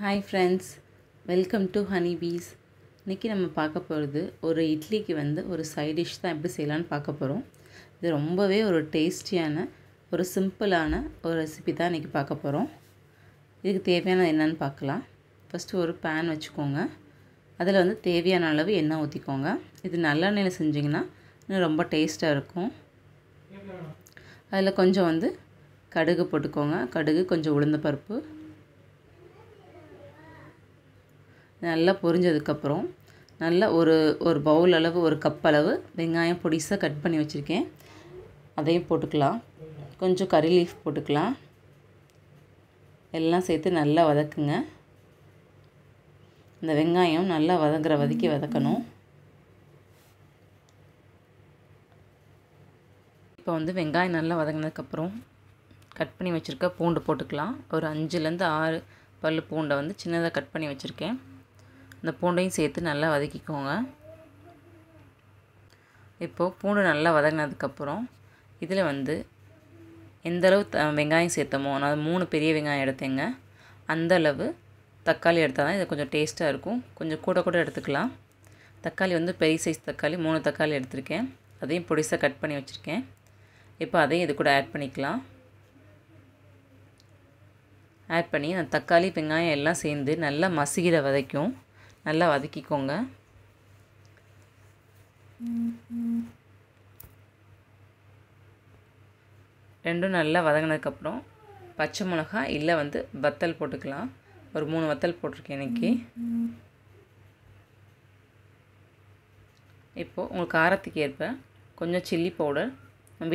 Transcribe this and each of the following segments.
Hi friends, welcome to honey piece. இன்றைக்கி நம்ம பார்க்க போகிறது ஒரு இட்லிக்கு ஒரு சைட் டிஷ் தான் எப்படி செய்யலான்னு பார்க்க போகிறோம். இது ரொம்பவே ஒரு டேஸ்டியான ஒரு சிம்பிளான ஒரு ரெசிபி தான் இன்றைக்கி பார்க்க போகிறோம். இதுக்கு தேவையான என்னென்னு பார்க்கலாம். ஃபஸ்ட்டு ஒரு பேன் வச்சுக்கோங்க. அதில் தேவையான அளவு எண்ணெய் ஊற்றிக்கோங்க. இது நல்லெண்ணெயில் செஞ்சிங்கன்னா இன்னும் ரொம்ப டேஸ்ட்டாக இருக்கும். அதில் கொஞ்சம் கடுகு போட்டுக்கோங்க. கடுகு, கொஞ்சம் உளுந்தம்பருப்பு. நல்லா பொரிஞ்சதுக்கப்புறம் நல்லா ஒரு பவுல் அளவு, ஒரு கப் அளவு வெங்காயம் பொடிசாக கட் பண்ணி வச்சுருக்கேன். அதையும் போட்டுக்கலாம். கொஞ்சம் கறி லீஃப் போட்டுக்கலாம். எல்லாம் சேர்த்து நல்லா வதக்குங்க. இந்த வெங்காயம் நல்லா வதக்கணும். இப்போ வெங்காயம் நல்லா வதங்கினதுக்கப்புறம் கட் பண்ணி வச்சுருக்க பூண்டு போட்டுக்கலாம். ஒரு 5லேருந்து 6 பல் பூண்டை சின்னதாக கட் பண்ணி வச்சுருக்கேன். இந்த பூண்டையும் சேர்த்து நல்லா வதக்கிக்கோங்க. இப்போது பூண்டு நல்லா வதங்கினதுக்கப்புறம் இதில் எந்தளவு வெங்காயம் சேர்த்தமோ, நான் 3 பெரிய வெங்காயம் எடுத்தேங்க. அந்தளவு தக்காளி எடுத்தால் தான் இது கொஞ்சம் டேஸ்ட்டாக இருக்கும். கொஞ்சம் கூட எடுத்துக்கலாம். தக்காளி பெரிய சைஸ் தக்காளி 3 தக்காளி எடுத்திருக்கேன். அதையும் பொடிசாக கட் பண்ணி வச்சுருக்கேன். இப்போ அதையும் இது கூட ஆட் பண்ணிக்கலாம். ஆட் பண்ணி அந்த தக்காளி வெங்காயம் எல்லாம் சேர்ந்து நல்லா மசிகிற வரைக்கும் நல்லா வதக்கிக்கோங்க. ரெண்டும் நல்லா வதங்கினதுக்கப்புறம் பச்சை மிளகா இல்லை வத்தல் போட்டுக்கலாம். ஒரு 3 வத்தல் போட்டிருக்கேன் இன்றைக்கி. இப்போது உங்களுக்கு காரத்துக்கு ஏற்ப கொஞ்சம் சில்லி பவுடர்,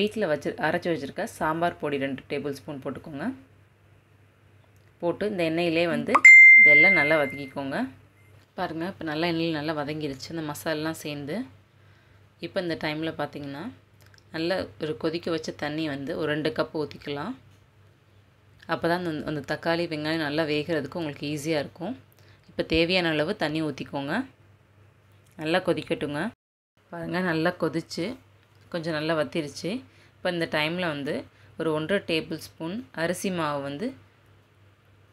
வீட்டில் அரைச்சி வச்சுருக்க சாம்பார் பொடி 2 டேபிள் ஸ்பூன் போட்டுக்கோங்க. போட்டு இந்த எண்ணெயிலே இதெல்லாம் நல்லா வதக்கிக்கோங்க. பாருங்கள், இப்போ நல்லா எண்ணெயில் நல்லா வதங்கிடுச்சு இந்த மசாலாலாம் சேர்ந்து. இப்போ இந்த டைமில் பார்த்திங்கன்னா நல்லா ஒரு கொதிக்க வச்ச தண்ணி ஒரு 2 கப் ஊற்றிக்கலாம். அப்போ தான் அந்த தக்காளி வெங்காயம் நல்லா வேகிறதுக்கு உங்களுக்கு ஈஸியாக இருக்கும். இப்போ தேவையான அளவு தண்ணி ஊற்றிக்கோங்க. நல்லா கொதிக்கட்டுங்க. பாருங்கள், நல்லா கொதித்து கொஞ்சம் நல்லா வத்திருச்சு. இப்போ இந்த டைமில் ஒரு 1.5 டேபிள் ஸ்பூன் அரிசி மாவு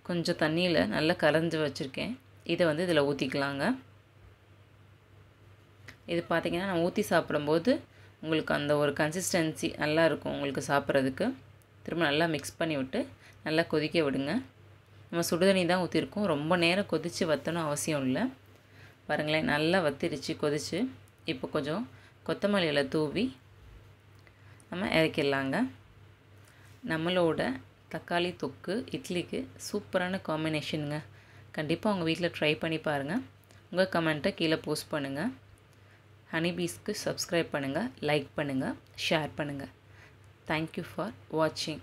கொஞ்சம் தண்ணியில் நல்லா கலந்து வச்சுருக்கேன். இதை இதில் ஊற்றிக்கலாங்க. இது பார்த்திங்கன்னா நான் ஊற்றி சாப்பிடும்போது உங்களுக்கு அந்த ஒரு கன்சிஸ்டன்சி நல்லா இருக்கும் உங்களுக்கு சாப்பிட்றதுக்கு. திரும்ப நல்லா மிக்ஸ் பண்ணி விட்டு நல்லா கொதிக்க விடுங்க. நம்ம சுடுதண்ணி தான் ஊற்றிருக்கோம். ரொம்ப நேரம் கொதித்து வற்றணும் அவசியம் இல்லை. பாருங்களேன், நல்லா வத்திருச்சு கொதித்து. இப்போ கொஞ்சம் கொத்தமல்லி இலை தூவி நம்ம இறக்கிடலாங்க. நம்மளோட தக்காளி தொக்கு இட்லிக்கு சூப்பரான காம்பினேஷனுங்க. கண்டிப்பாக உங்கள் வீட்டில் ட்ரை பண்ணி பாருங்கள். உங்கள் கமெண்ட்டை கீழே போஸ்ட் பண்ணுங்கள். ஹனி பீஸ்க்கு சப்ஸ்கிரைப் பண்ணுங்கள், லைக் பண்ணுங்கள், ஷேர் பண்ணுங்கள். தேங்க்யூ ஃபார் வாட்சிங்.